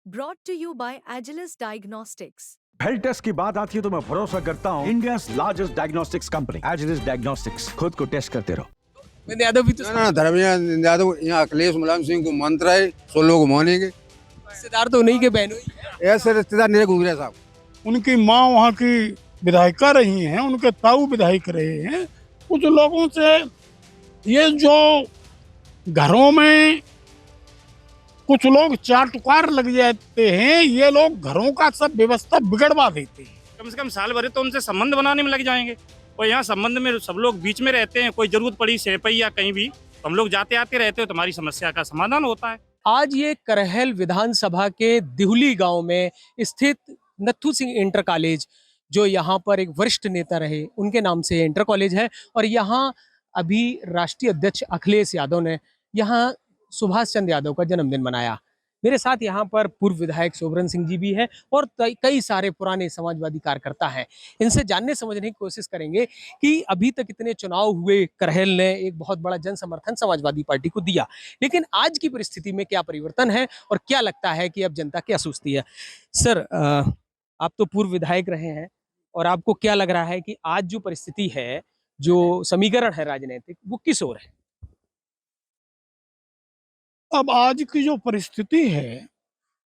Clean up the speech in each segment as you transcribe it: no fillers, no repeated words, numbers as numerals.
brought to you by Agilus Diagnostics. Health test की बात आती है तो मैं भरोसा करता हूँ India largest diagnostics company Agilus Diagnostics. खुद को टेस्ट करते रहो। यादव भी तो ना धर्मेंद्र यादव यहाँ अखिलेश मुलायम सिंह को मंत्र है 16 को मोनेंगे। रिश्तेदार तो नहीं के बहनों ही ऐसे रिश्तेदार नहीं गुजरे साहब। उनकी माँ वहाँ की विधायिका रही हैं, उनके ताऊ विधायक रहे हैं। कुछ लोगों से ये जो घरों में कुछ लोग चाटुकार लग जाते हैं, ये लोग घरों का सब व्यवस्था बिगड़वा देते हैं। कम से कम साल भर तो उनसे संबंध बनाने में लग जाएंगे। और यहाँ संबंध में सब लोग बीच में रहते हैं, कोई जरूरत पड़ी सेपई या कहीं भी तो हम लोग जाते आते रहते हो, तुम्हारी समस्या का समाधान होता है। आज ये करहल विधानसभा के दिहुली गांव में स्थित नथु सिंह इंटर कॉलेज, जो यहाँ पर एक वरिष्ठ नेता रहे, उनके नाम से इंटर कॉलेज है। और यहाँ अभी राष्ट्रीय अध्यक्ष अखिलेश यादव ने यहाँ सुभाष चंद्र यादव का जन्मदिन मनाया। मेरे साथ यहाँ पर पूर्व विधायक शोभरन सिंह जी भी हैं और कई सारे पुराने समाजवादी कार्यकर्ता हैं। इनसे जानने समझने की कोशिश करेंगे कि अभी तक इतने चुनाव हुए, करहल ने एक बहुत बड़ा जन समर्थन समाजवादी पार्टी को दिया, लेकिन आज की परिस्थिति में क्या परिवर्तन है और क्या लगता है कि अब जनता क्या सोचती है। सर, आप तो पूर्व विधायक रहे हैं और आपको क्या लग रहा है कि आज जो परिस्थिति है, जो समीकरण है राजनीतिक, वो किस ओर है? अब आज की जो परिस्थिति है,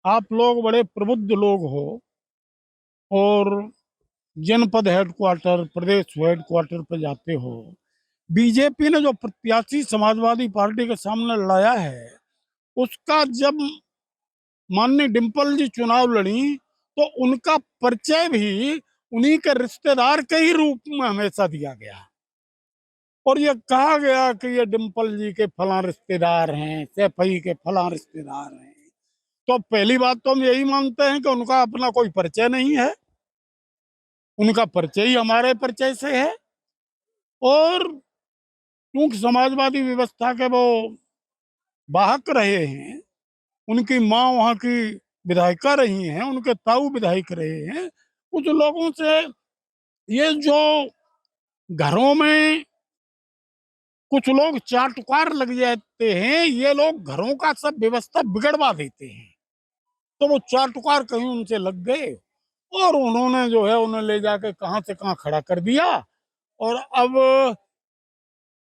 आप लोग बड़े प्रबुद्ध लोग हो और जनपद हेडक्वार्टर, प्रदेश हेडक्वार्टर पर जाते हो। बीजेपी ने जो प्रत्याशी समाजवादी पार्टी के सामने लड़ाया है, उसका जब माननीय डिम्पल जी चुनाव लड़ी तो उनका परिचय भी उन्हीं के रिश्तेदार के ही रूप में हमेशा दिया गया और ये कहा गया कि ये डिम्पल जी के फला रिश्तेदार हैं, सैफई के फला रिश्तेदार हैं। तो पहली बात तो हम यही मानते हैं कि उनका अपना कोई परिचय नहीं है, उनका परिचय ही हमारे परिचय से है। और क्योंकि समाजवादी व्यवस्था के वो वाहक रहे हैं, उनकी माँ वहाँ की विधायिका रही हैं, उनके ताऊ विधायक रहे हैं। कुछ लोगों से ये जो घरों में कुछ लोग चाटुकार लग जाते हैं, ये लोग घरों का सब व्यवस्था बिगड़वा देते हैं। तो वो चाटुकार कहीं उनसे लग गए और उन्होंने जो है उन्हें ले जाके कहां से कहां खड़ा कर दिया और अब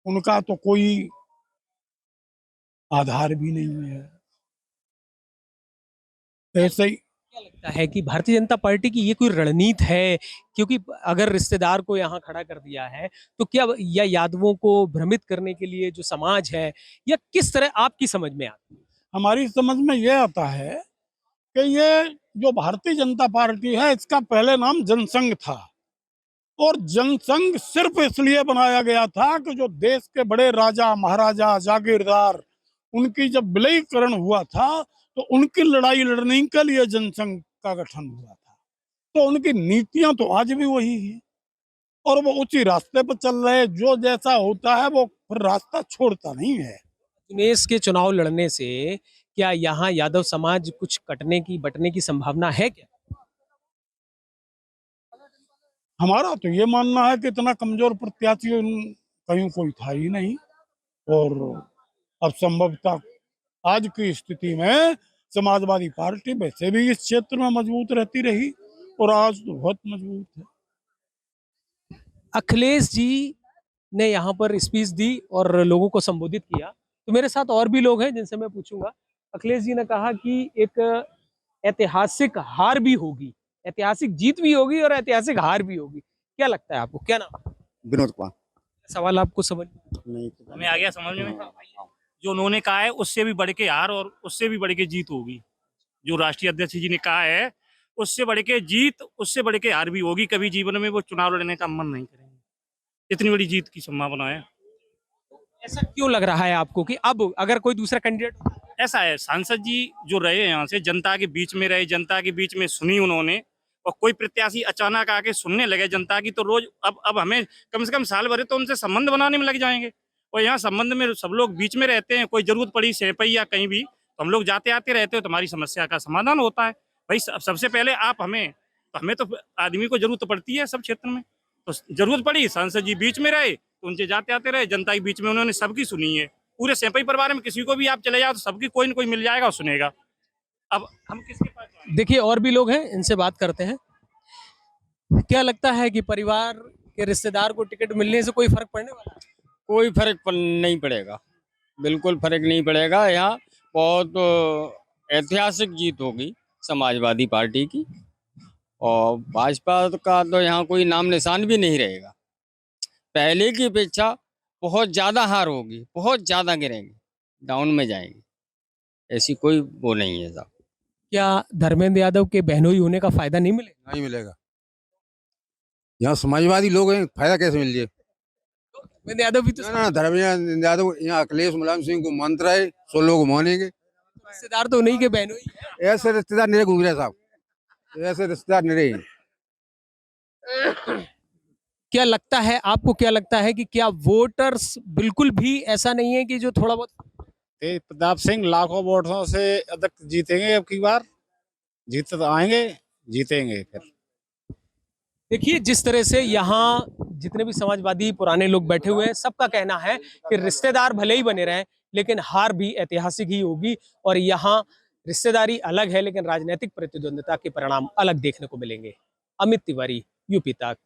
उनका तो कोई आधार भी नहीं है। ऐसे ही क्या लगता है कि भारतीय जनता पार्टी की ये कोई रणनीति है? क्योंकि अगर रिश्तेदार को यहाँ खड़ा कर दिया है तो क्या या यादवों को भ्रमित करने के लिए जो समाज है, या किस तरह आपकी समझ में आती है? हमारी समझ में ये आता है कि ये जो भारतीय जनता पार्टी है, इसका पहले नाम जनसंघ था और जनसंघ सिर्फ इसलिए बनाया गया था कि जो देश के बड़े राजा महाराजा जागीरदार, उनकी जब विलयीकरण हुआ था तो उनकी लड़ाई लड़ने के लिए जनसंघ का गठन हुआ था। तो उनकी नीतियां तो आज भी वही हैं और वो उसी रास्ते पर चल रहे। जो जैसा होता है वो फिर रास्ता छोड़ता नहीं है। उमेश के चुनाव लड़ने से क्या यहाँ यादव समाज कुछ कटने की बटने की संभावना है क्या? हमारा तो ये मानना है कि इतना कमजोर प्रत्याशी कहीं कोई था ही नहीं और अब संभवतः आज की स्थिति में समाजवादी पार्टी वैसे भी इस क्षेत्र में मजबूत रहती रही और आज तो बहुत मजबूत है। अखिलेश जी ने यहाँ पर स्पीच दी और लोगों को संबोधित किया, तो मेरे साथ और भी लोग हैं जिनसे मैं पूछूंगा। अखिलेश जी ने कहा कि एक ऐतिहासिक हार भी होगी, ऐतिहासिक जीत भी होगी और ऐतिहासिक हार भी होगी। क्या लगता है आपको? क्या नाम? विनोद कुमार। सवाल आपको समझ नहीं हमें आ गया समझ में। जो उन्होंने कहा है उससे भी बढ़ के हार और उससे भी बढ़ के जीत होगी। जो राष्ट्रीय अध्यक्ष जी ने कहा है उससे बढ़ के जीत, उससे बढ़ के हार भी होगी। कभी जीवन में वो चुनाव लड़ने का मन नहीं करेंगे। इतनी बड़ी जीत की संभावना है। ऐसा क्यों लग रहा है आपको कि अब अगर कोई दूसरा कैंडिडेट? ऐसा है, सांसद जी जो रहे यहाँ से जनता के बीच में रहे, जनता के बीच में सुनी उन्होंने, और कोई प्रत्याशी अचानक आके सुनने लगे जनता की तो रोज अब हमें कम से कम साल भर तो उनसे संबंध बनाने में लग जाएंगे। और यहाँ संबंध में सब लोग बीच में रहते हैं, कोई जरूरत पड़ी सेपई या कहीं भी तो हम लोग जाते आते रहते हो, तुम्हारी समस्या का समाधान होता है। भाई सबसे पहले आप हमें तो आदमी को जरूरत पड़ती है सब क्षेत्र में, तो जरूरत पड़ी सांसद जी बीच में रहे तो उनसे जाते आते रहे, जनता के बीच में उन्होंने सबकी सुनी है। पूरे सेपई परिवार में किसी को भी आप चले जाओ तो सबकी कोई न कोई मिल जाएगा और सुनेगा। अब हम किसके देखिए और भी लोग हैं, इनसे बात करते हैं। क्या लगता है कि परिवार के रिश्तेदार को टिकट मिलने से कोई फर्क पड़ने वाला है? कोई नहीं पड़ेगा, बिल्कुल फर्क नहीं पड़ेगा। यहाँ बहुत ऐतिहासिक जीत होगी समाजवादी पार्टी की, और भाजपा का तो यहाँ कोई नाम निशान भी नहीं रहेगा। पहले की अपेक्षा बहुत ज़्यादा हार होगी, बहुत ज़्यादा गिरेंगे, डाउन में जाएंगे, ऐसी कोई वो नहीं है साहब। क्या धर्मेंद्र यादव के बहनोई होने का फायदा नहीं मिलेगा? नहीं मिलेगा। यहाँ समाजवादी लोग हैं, फायदा कैसे मिल जाए? धर्मेंद्र यादव भी तो ना धर्मेंद्र यादव, यहाँ अखिलेश मुलायम सिंह को मंत्र है, सो लोग मानेंगे। रिश्तेदार तो नहीं के बहनोई है। ऐसे रिश्तेदार नहीं घूम रहे साहब, ऐसे रिश्तेदार नहीं। क्या लगता है, आपको क्या लगता है कि क्या वोटर्स बिल्कुल भी ऐसा नहीं है कि जो थोड़ा बहुत तेज प्रताप सिंह लाखों वोटों से अधिक जीतेंगे अब की बार। जीत तो आएंगे, जीतेंगे फिर। देखिए जिस तरह से यहाँ जितने भी समाजवादी पुराने लोग बैठे हुए हैं, सबका कहना है कि रिश्तेदार भले ही बने रहें लेकिन हार भी ऐतिहासिक ही होगी, और यहाँ रिश्तेदारी अलग है लेकिन राजनीतिक प्रतिद्वंदिता के परिणाम अलग देखने को मिलेंगे। अमित तिवारी, यूपी तक।